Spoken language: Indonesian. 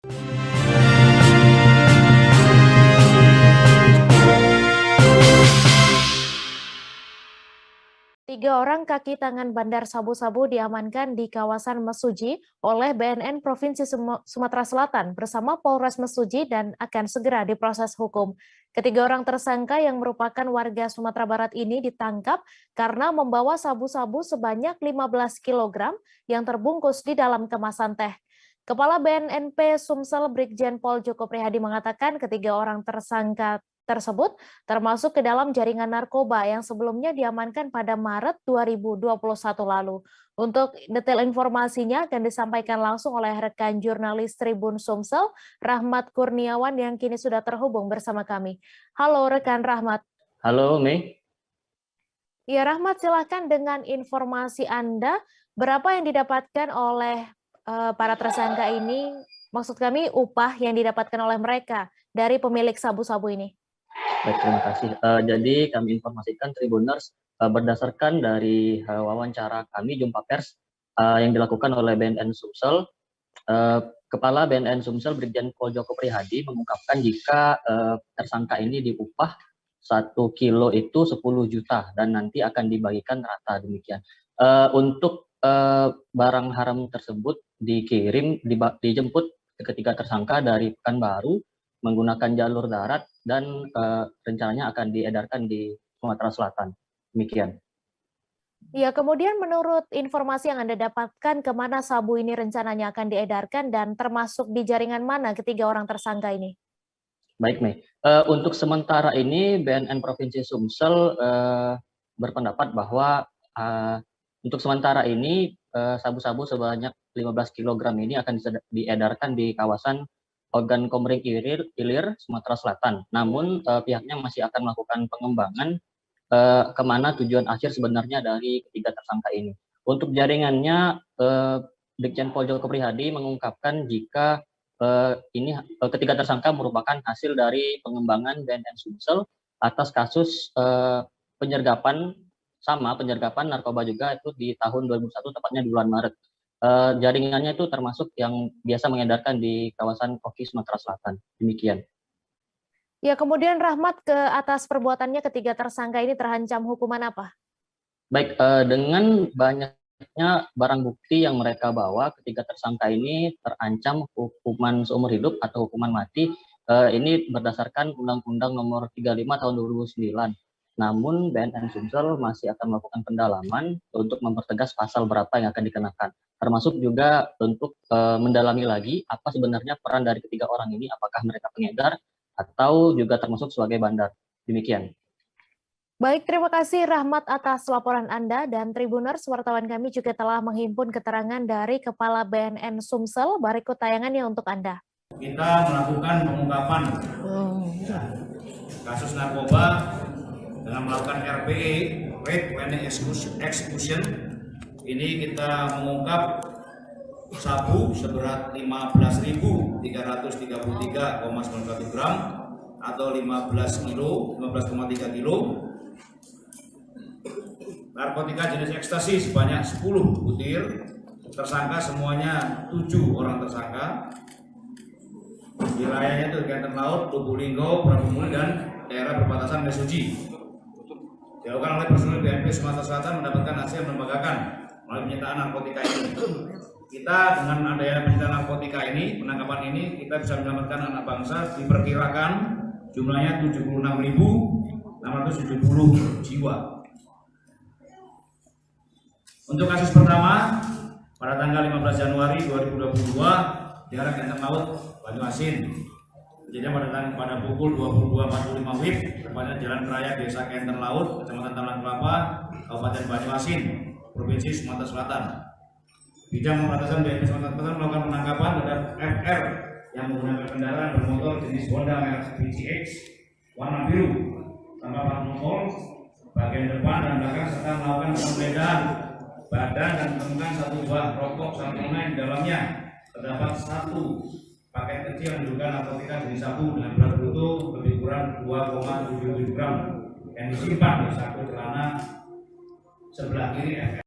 Tiga orang kaki tangan bandar sabu-sabu diamankan di kawasan Mesuji oleh BNN Provinsi Sumatera Selatan bersama Polres Mesuji dan akan segera diproses hukum. Ketiga orang tersangka yang merupakan warga Sumatera Barat ini ditangkap karena membawa sabu-sabu sebanyak 15 kg yang terbungkus di dalam kemasan teh. Kepala BNNP Sumsel Brigjen Pol Joko Prihadi mengatakan ketiga orang tersangka tersebut termasuk ke dalam jaringan narkoba yang sebelumnya diamankan pada Maret 2021 lalu. Untuk detail informasinya akan disampaikan langsung oleh rekan jurnalis Tribun Sumsel, Rahmat Kurniawan yang kini sudah terhubung bersama kami. Halo rekan Rahmat. Halo Mei. Ya Rahmat, silahkan dengan informasi Anda, berapa yang didapatkan oleh para tersangka ini, maksud kami upah yang didapatkan oleh mereka dari pemilik sabu-sabu ini? Baik, terima kasih. Jadi kami informasikan Tribuners berdasarkan dari wawancara kami jumpa pers yang dilakukan oleh BNN Sumsel, Kepala BNN Sumsel Brigjen Pol Joko Prihadi mengungkapkan jika tersangka ini diupah 1 kilo itu 10 juta dan nanti akan dibagikan rata demikian. Untuk barang haram tersebut dijemput ketiga tersangka dari Pekanbaru menggunakan jalur darat dan rencananya akan diedarkan di Sumatera Selatan. Demikian. Ya, kemudian menurut informasi yang Anda dapatkan, kemana sabu ini rencananya akan diedarkan dan termasuk di jaringan mana ketiga orang tersangka ini? Baik, Mei. Untuk sementara ini BNN Provinsi Sumsel berpendapat bahwa untuk sementara ini sabu-sabu sebanyak 15 kg ini akan diedarkan di kawasan Ogan Komering Ilir, Sumatera Selatan. Namun pihaknya masih akan melakukan pengembangan kemana tujuan akhir sebenarnya dari ketiga tersangka ini. Untuk jaringannya, Brigjen Pol Joko Prihadi mengungkapkan jika ketiga tersangka merupakan hasil dari pengembangan BNN Sumsel atas kasus penyergapan narkoba juga itu di tahun 2001, tepatnya di bulan Maret. Jaringannya itu termasuk yang biasa mengedarkan di kawasan Oki Sumatera Selatan. Demikian. Ya, kemudian Rahmat, ke atas perbuatannya ketiga tersangka ini terancam hukuman apa? Baik, dengan banyaknya barang bukti yang mereka bawa, ketiga tersangka ini terancam hukuman seumur hidup atau hukuman mati. Ini berdasarkan Undang-Undang Nomor 35 Tahun 2009. Namun BNN Sumsel masih akan melakukan pendalaman untuk mempertegas pasal berapa yang akan dikenakan. Termasuk juga untuk mendalami lagi apa sebenarnya peran dari ketiga orang ini, apakah mereka pengedar atau juga termasuk sebagai bandar. Demikian. Baik, terima kasih Rahmat atas laporan Anda, dan Tribuners, wartawan kami juga telah menghimpun keterangan dari Kepala BNN Sumsel. Berikut tayangannya untuk Anda. Kita melakukan pengungkapan kasus narkoba dengan melakukan RPE, Raid Planning Execution. Ini kita mengungkap sabu seberat 15.333,91 gram atau 15,3 kilo. Narkotika jenis ekstasi sebanyak 10 butir. Tersangka semuanya 7 orang tersangka. Wilayahnya itu Kenten Laut, Lubulinggo, Prabumuli, dan daerah perbatasan Mesuji. Dilakukan oleh personil BNP Sumatera Selatan mendapatkan hasil membanggakan melalui penyitaan narkotika ini. Kita dengan adanya penyitaan narkotika ini, penangkapan ini, kita bisa menyelamatkan anak bangsa. Diperkirakan jumlahnya 76.670 jiwa. Untuk kasus pertama, pada tanggal 15 Januari 2022, daerah Kenten Laut, Banyuasin. Kejadian pada pukul 22.45 WIB, tepatnya Jalan Raya Desa Kenten Laut, Kecamatan Taman Kelapa, Kabupaten Banyuasin, Provinsi Sumatera Selatan. Bidang pemberantasan BNN Sumatera Selatan melakukan penangkapan terhadap FR yang menggunakan kendaraan bermotor jenis Honda merek PCX warna biru tanpa plat nomor bagian depan dan belakang, serta melakukan penggeledahan badan dan menemukan 1 buah rokok sampingan di dalamnya. Terdapat 1 paket kecil yang diduga narkotika jenis sabu dengan berat bruto lebih kurang 2,77 gram yang disimpan di saku celana sebelah kiri FR.